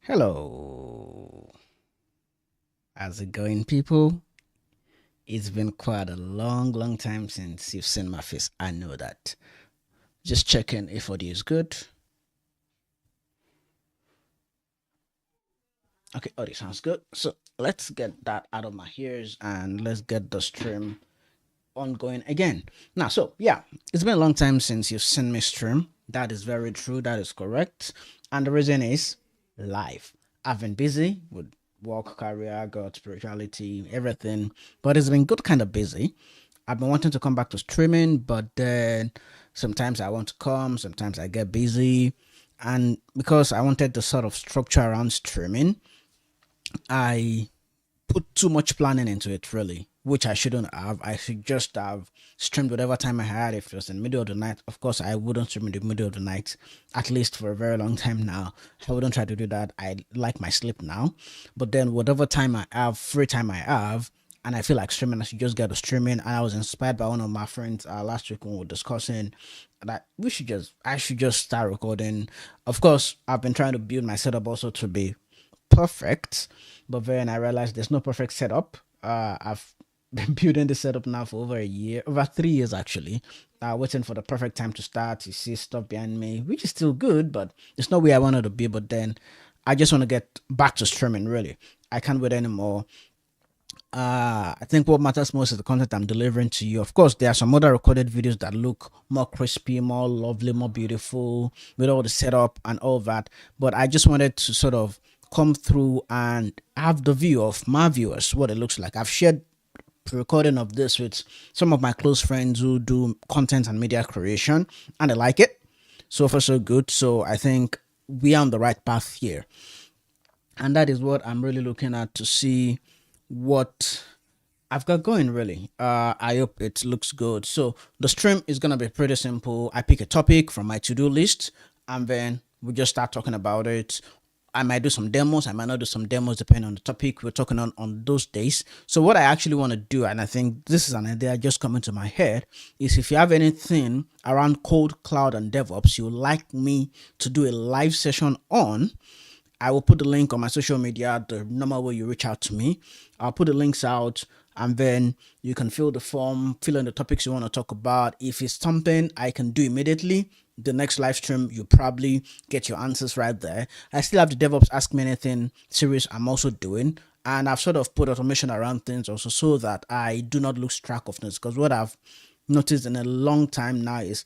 Hello, how's it going, people? It's been quite a long time since you've seen my face. I know that. Just checking if audio is good. Okay, audio sounds good. So let's get that out of my ears and let's get the stream ongoing again. Now, so yeah, it's been a long time since you've seen me stream. That is very true. That is correct. And the reason is life. I've been busy with work, career, God, spirituality, everything, but it's been good, kind of busy. I've been wanting to come back to streaming, but then sometimes I want to come, sometimes I get busy. And because I wanted the sort of structure around streaming, I put too much planning into it, really, which I shouldn't have. I should just have streamed whatever time I had. If it was in the middle of the night, of course I wouldn't stream in the middle of the night, at least for a very long time now. I wouldn't try to do that. I like my sleep now. But then whatever time I have, free time I have, and I feel like streaming, I should just get to streaming. And I was inspired by one of my friends last week when we were discussing that I should just start recording. Of course, I've been trying to build my setup also to be perfect, but then I realized there's no perfect setup. I've been building this setup now for over a year, over 3 years actually. Waiting for the perfect time to start. You see stuff behind me, which is still good, but it's not where I wanted to be. But then I just want to get back to streaming. Really, I can't wait anymore. I think what matters most is the content I'm delivering to you. Of course, there are some other recorded videos that look more crispy, more lovely, more beautiful with all the setup and all that. But I just wanted to sort of come through and have the view of my viewers, what it looks like. I've shared recording of this with some of my close friends who do content and media creation, and they like it. So far, so good. So I think we are on the right path here. And that is what I'm really looking at to see what I've got going, really. I hope it looks good. So the stream is gonna be pretty simple. I pick a topic from my to-do list and then we just start talking about it. I might do some demos, I might not do some demos depending on the topic we're talking on those days. So what I actually want to do, and I think this is an idea just coming to my head, is if you have anything around code, cloud, and DevOps you would like me to do a live session on, I will put the link on my social media, the normal way you reach out to me. I'll put the links out and then you can fill the form, fill in the topics you want to talk about. If it's something I can do immediately, the next live stream, you probably get your answers right there. I still have the DevOps Ask Me Anything series I'm also doing. And I've sort of put automation around things also so that I do not lose track of things. Because what I've noticed in a long time now is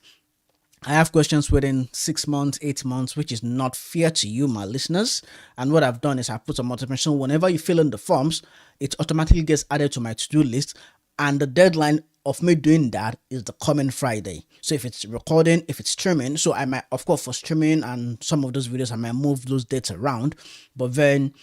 I have questions within 6 months, 8 months, which is not fair to you, my listeners. And what I've done is I've put some automation. Whenever you fill in the forms, it automatically gets added to my to-do list. And the deadline of me doing that is the coming Friday. So if it's recording, if it's streaming, so I might, of course, for streaming and some of those videos, I might move those dates around. But then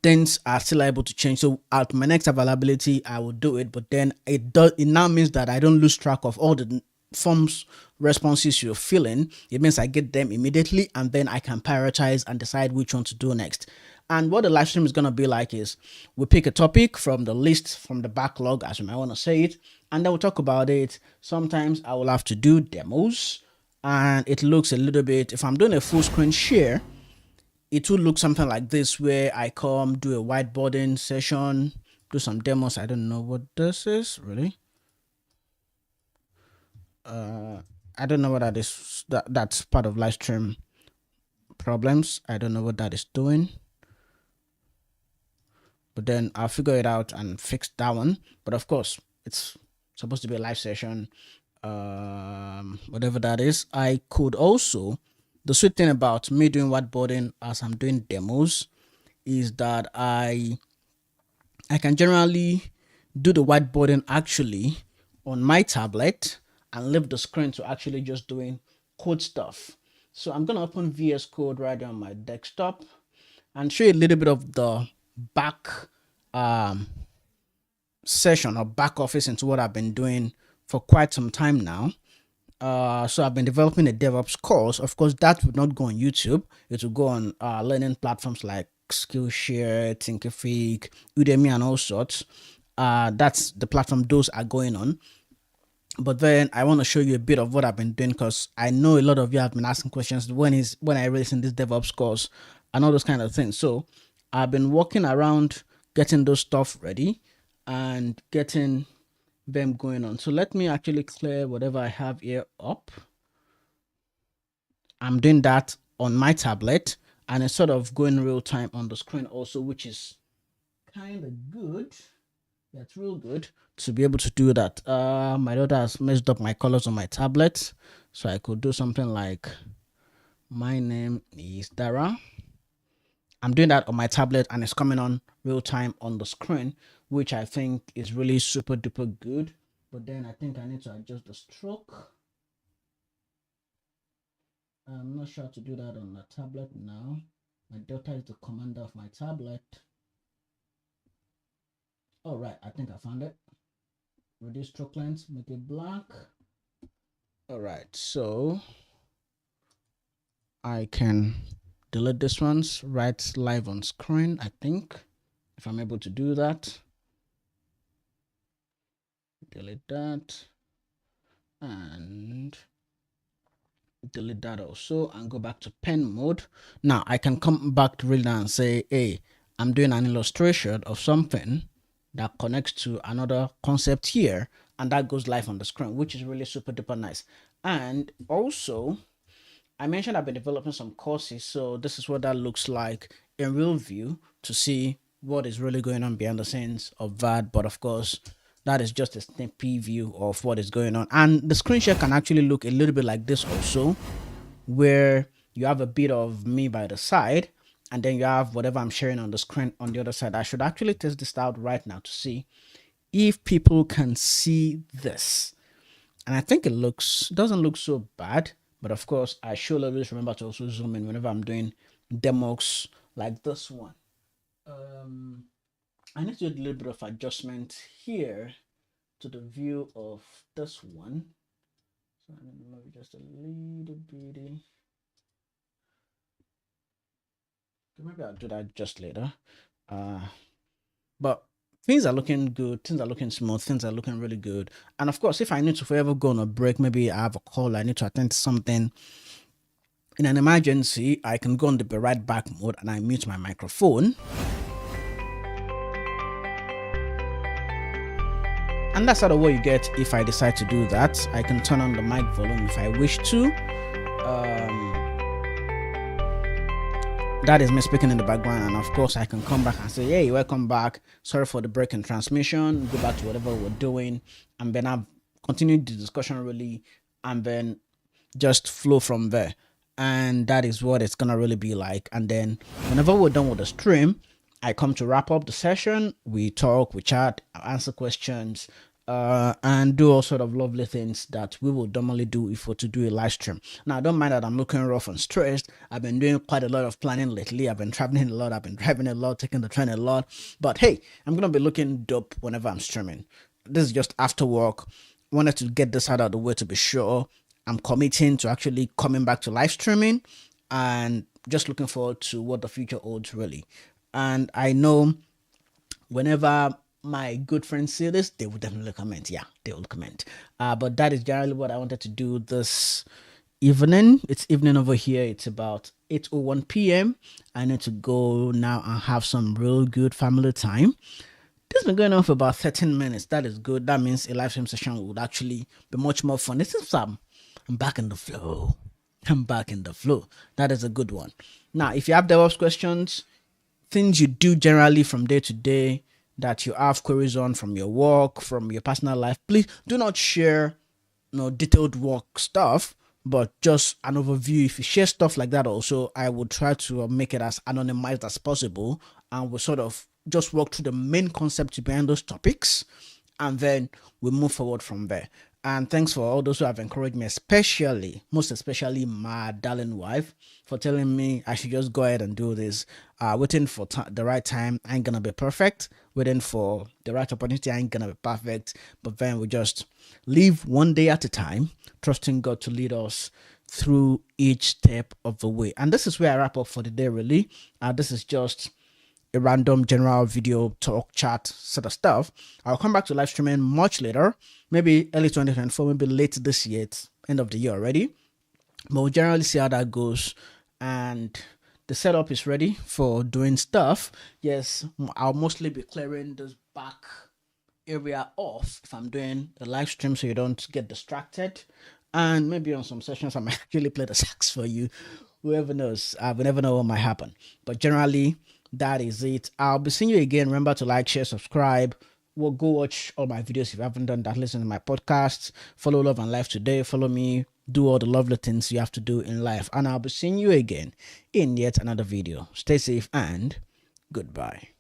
things are still able to change. So at my next availability, I will do it. But then it now means that I don't lose track of all the forms responses you're filling. It means I get them immediately and then I can prioritize and decide which one to do next. And what the live stream is going to be like is we pick a topic from the list, from the backlog, as you might want to say it, and then we'll talk about it. Sometimes I will have to do demos and it looks a little bit, if I'm doing a full screen share, it will look something like this where I come do a whiteboarding session, do some demos. I don't know what this is really. I don't know what that is. That's part of live stream problems. I don't know what that is doing. But then I'll figure it out and fix that one. But of course, it's supposed to be a live session. Whatever that is. I could also, the sweet thing about me doing whiteboarding as I'm doing demos is that I can generally do the whiteboarding actually on my tablet and leave the screen to actually just doing code stuff. So I'm going to open VS Code right on my desktop and show you a little bit of the back session or back office into what I've been doing for quite some time now. So I've been developing a DevOps course. Of course, that would not go on YouTube. It will go on learning platforms like Skillshare, Thinkific, Udemy, and all sorts. That's the platform those are going on. But then I want to show you a bit of what I've been doing because I know a lot of you have been asking questions when I release in this DevOps course. and all those kind of things. So I've been walking around getting those stuff ready and getting them going on. So let me actually clear whatever I have here up. I'm doing that on my tablet, and it's sort of going real time on the screen also, which is kind of good. That's real good to be able to do that. My daughter has messed up my colors on my tablet, so I could do something like, my name is Dara. I'm doing that on my tablet, and it's coming on real time on the screen, which I think is really super duper good. But then I think I need to adjust the stroke. I'm not sure how to do that on the tablet now. My daughter is the commander of my tablet. All right, I think I found it. Reduce stroke length, make it black. All right, so I can delete this one's right live on screen, I think, if I'm able to do that. Delete that and delete that also, and go back to pen mode. Now I can come back to real now and say, hey, I'm doing an illustration of something that connects to another concept here, and that goes live on the screen, which is really super duper nice. And also, I mentioned I've been developing some courses, so this is what that looks like in real view to see what is really going on behind the scenes of that. But of course, that is just a sneak preview of what is going on. And the screen share can actually look a little bit like this also, where you have a bit of me by the side, and then you have whatever I'm sharing on the screen on the other side. I should actually test this out right now to see if people can see this. And I think it doesn't look so bad. But of course, I should always remember to also zoom in whenever I'm doing demos like this one. I need to do a little bit of adjustment here to the view of this one. So maybe just a little bitty. Maybe I'll do that just later. But things are looking good, things are looking smooth, things are looking really good. And of course, if I need to forever go on a break, maybe I have a call, I need to attend to something in an emergency, I can go on the be right back mode and I mute my microphone. And that's sort of what you get if I decide to do that. I can turn on the mic volume if I wish to. That is me speaking in the background, and of course I can come back and say, hey, welcome back, sorry for the break in transmission, go back to whatever we're doing, and then I've continued the discussion really, and then just flow from there. And that is what it's gonna really be like. And then whenever we're done with the stream, I come to wrap up the session, we talk, we chat, answer questions, and do all sort of lovely things that we will normally do if we're to do a live stream. Now, I don't mind that I'm looking rough and stressed. I've been doing quite a lot of planning lately. I've been traveling a lot. I've been driving a lot, taking the train a lot. But hey, I'm going to be looking dope whenever I'm streaming. This is just after work. Wanted to get this out of the way to be sure. I'm committing to actually coming back to live streaming and just looking forward to what the future holds, really. And I know whenever my good friends see this, they will definitely comment. Yeah, they will comment. But that is generally what I wanted to do this evening. It's evening over here. It's about 8:01 p.m. I need to go now and have some real good family time. This has been going on for about 13 minutes. That is good. That means a live stream session would actually be much more fun. This is I'm back in the flow. I'm back in the flow. That is a good one. Now, if you have DevOps questions, things you do generally from day to day that you have queries on from your work, from your personal life, please do not share detailed work stuff, but just an overview. If you share stuff like that also, I would try to make it as anonymized as possible, and we'll sort of just walk through the main concept behind those topics, and then we move forward from there. And thanks for all those who have encouraged me, most especially my darling wife, for telling me I should just go ahead and do this. Waiting for the right time ain't gonna be perfect. Waiting for the right opportunity ain't gonna be perfect. But then we just live one day at a time, trusting God to lead us through each step of the way. And this is where I wrap up for the day, really. This is just a random general video talk chat sort of stuff. I'll come back to live streaming much later, maybe early 2024, maybe late this year. It's end of the year already, but we'll generally see how that goes. And the setup is ready for doing stuff. Yes, I'll mostly be clearing this back area off if I'm doing a live stream so you don't get distracted. And maybe on some sessions I might actually play the sax for you. Whoever knows, we never know what might happen. But generally, that is it. I'll be seeing you again. Remember to like, share, subscribe. Well, go watch all my videos if you haven't done that. Listen to my podcasts. Follow Love and Life Today. Follow me. Do all the lovely things you have to do in life. And I'll be seeing you again in yet another video. Stay safe and goodbye.